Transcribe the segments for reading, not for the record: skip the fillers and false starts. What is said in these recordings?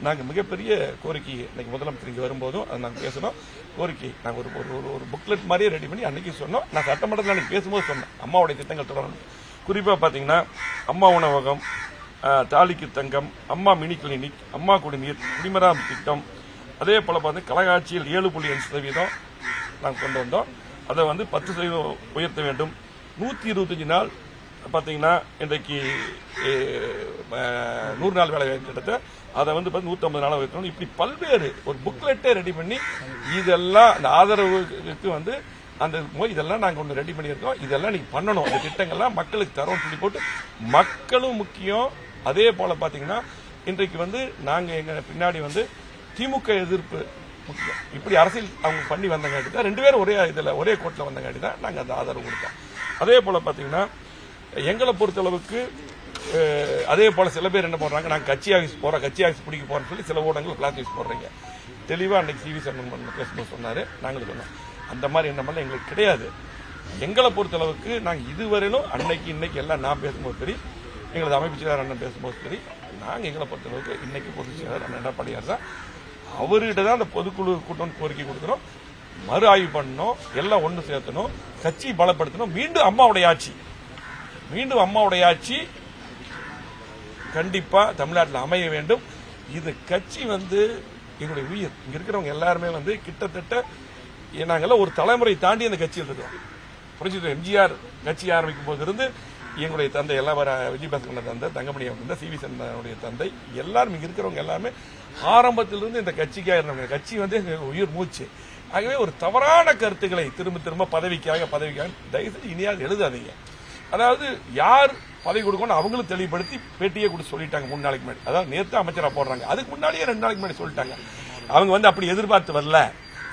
நாங்கள் மிகப்பெரிய கோரிக்கை இன்னைக்கு முதலமைச்சர் இங்கே வரும்போதும் அதை நாங்கள் பேசணும். கோரிக்கை நாங்கள் ஒரு புக்லெட் மாதிரியே ரெடி பண்ணி அன்னைக்கு சொன்னோம். நான் சட்டமன்றத்தில் அன்னைக்கு பேசும்போது சொன்னேன், அம்மாவுடைய திட்டங்கள் தொடரணும். குறிப்பாக பார்த்தீங்கன்னா அம்மா உணவகம், தாலிக்கு தங்கம், அம்மா மினி கிளினிக், அம்மா குடிநீர், குடிமராமத்து திட்டம், அதே போல பார்த்தீங்கன்னா கலகாட்சியில் 7.5% நாங்கள் கொண்டு வந்தோம். அதை 10% உயர்த்த வேண்டும். 125 நாள் பார்த்தீங்கன்னா இன்றைக்கு 100 நாள் வேலை திட்டத்தை அதை 150 நாளாக உயர்த்தணும். இப்படி பல்வேறு ஒரு புக்லெட்டே ரெடி பண்ணி இதெல்லாம் அந்த ஆதரவுக்கு அந்த இதெல்லாம் நாங்கள் ஒன்று ரெடி பண்ணியிருக்கோம். இதெல்லாம் நீங்க பண்ணணும். இந்த திட்டங்கள்லாம் மக்களுக்கு தரோம்னு சொல்லி போட்டு மக்களும் முக்கியம். அதே போல பார்த்தீங்கன்னா இன்றைக்கு நாங்கள் எங்க பின்னாடி திமுக எதிர்ப்பு முக்கியம். இப்படி அரசியல் அவங்க பண்ணி வந்தங்காட்டி தான் 2 பேரும் ஒரே கோட்டில் வந்தங்காட்டி தான் நாங்கள் அந்த ஆதரவு கொடுத்தோம். அதே போல பார்த்தீங்கன்னா எங்களை பொறுத்தளவுக்கு அதே போல சில பேர் என்ன பண்றாங்க, நாங்கள் கட்சி ஆஃபீஸ் பிடிக்க போறோம்னு சொல்லி சில ஊடகங்கள் பிளாக் ஆஃபீஸ் போடுறீங்க. தெளிவா அன்னைக்கு சிவி சண்முகம் பேசும்போது சொன்னாரு, நாங்களும் சொன்னோம் அந்த மாதிரி எண்ணமெல்லாம் எங்களுக்கு கிடையாது. எங்களை பொறுத்தளவுக்கு நாங்கள் இதுவரையிலும் இன்னைக்கு எல்லாம் நான் பேசும்போது சரி, எங்களது அமைப்பு செயலாளர் அண்ணன் பேசும்போது சரி, நாங்கள் எங்களை பொறுத்தளவுக்கு இன்னைக்கு பொதுச் செயலாளர் அண்ணன் எடப்பாடியார் தான், அவர்கிட்ட தான் அந்த பொதுக்குழு கூட்டம் கோரிக்கை கொடுக்கிறோம். மறு ஆய்வு பண்ணணும், எல்லாம் ஒன்று சேர்த்தணும், கட்சி பலப்படுத்தணும். மீண்டும் அம்மாவுடைய ஆட்சி கண்டிப்பா தமிழ்நாட்டில் அமைய வேண்டும். இது கட்சி எங்களுடைய உயிர். இங்க இருக்கிறவங்க எல்லாருமே கிட்டத்தட்ட நாங்கெல்லாம் ஒரு தலைமுறை தாண்டி அந்த கட்சியில் இருக்கோம். புரிஞ்சுது. எம்ஜிஆர் கட்சி ஆரம்பிக்கும் போது இருந்து எங்களுடைய தந்தை எல்லாம் விஜயபாஸ்கர் தந்தை, தங்கமணி தந்தை, சிவி சண்முகனுடைய தந்தை, எல்லாரும் இங்க இருக்கிறவங்க எல்லாமே ஆரம்பத்திலிருந்து இந்த கட்சிக்காக இருந்தவங்க. கட்சி எங்க உயிர் மூச்சு. ஆகவே ஒரு தவறான கருத்துக்களை திரும்ப பதவிக்காக தயவுசெய்து இனியாவது எழுதாதீங்க. அதாவது யார் பதவி கொடுக்கணும் அவங்களும் தெளிவுபடுத்தி பேட்டியே கூட சொல்லிட்டாங்க 3 நாளைக்கு முன்னாடி. அதாவது நேற்று அமைச்சரா போடுறாங்க, அதுக்கு முன்னாடியே 2 நாளைக்கு முன்னாடி சொல்லிட்டாங்க. அவங்க அப்படி எதிர்பார்த்து வரல,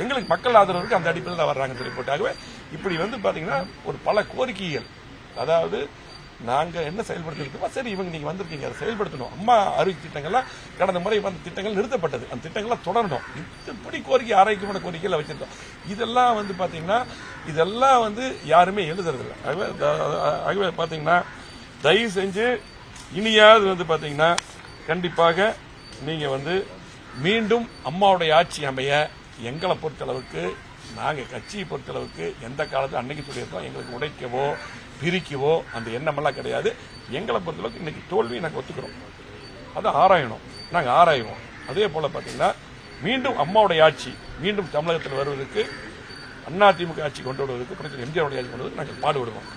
எங்களுக்கு மக்கள் ஆதரவு இருக்கு, அந்த அடிப்படையில் தான் வர்றாங்க சொல்லி போட்டாகவே இப்படி பாத்தீங்கன்னா ஒரு பல கோரிக்கைகள். அதாவது நாங்க என்ன செயல்படுத்திருக்கோமோ சரி, இவங்க நீங்க வந்திருக்கீங்க அதை செயல்படுத்தணும். அம்மா அறிவித்த திட்டங்கள்லாம் கடந்த முறை திட்டங்கள் நிறுத்தப்பட்டது, அந்த திட்டங்கள்லாம் தொடரணும். இப்படி கோரிக்கை ஆரோக்கியமான கோரிக்கைகள் வச்சிருக்கோம். இதெல்லாம் பாத்தீங்கன்னா இதெல்லாம் யாருமே எழுதுறது இல்லை. ஆகவே பாத்தீங்கன்னா தயவு செஞ்சு இனியாவது பாத்தீங்கன்னா கண்டிப்பாக நீங்க மீண்டும் அம்மாவுடைய ஆட்சி அமைய எங்களை பொறுத்தளவுக்கு, நாங்க கட்சியை பொறுத்தளவுக்கு எந்த காலத்தில் அன்னைக்கு சொல்லியிருக்கோம், எங்களுக்கு உடைக்கவோ பிரிக்கவோ அந்த எண்ணமெல்லாம் கிடையாது. எங்களை பொறுத்தளவுக்கு இன்னைக்கு தோல்வியை நாங்கள் ஒத்துக்கிறோம், அதை ஆராயணும், நாங்கள் ஆராய்வோம். அதே போல பாத்தீங்கன்னா மீண்டும் அம்மாவுடைய ஆட்சி மீண்டும் தமிழகத்தில் வருவதற்கு, அதிமுக ஆட்சி கொண்டு வருவதற்கு, எம்ஜிஆருடைய ஆட்சி கொண்டு வருவதற்கு நாங்கள் பாடுபடுவோம்.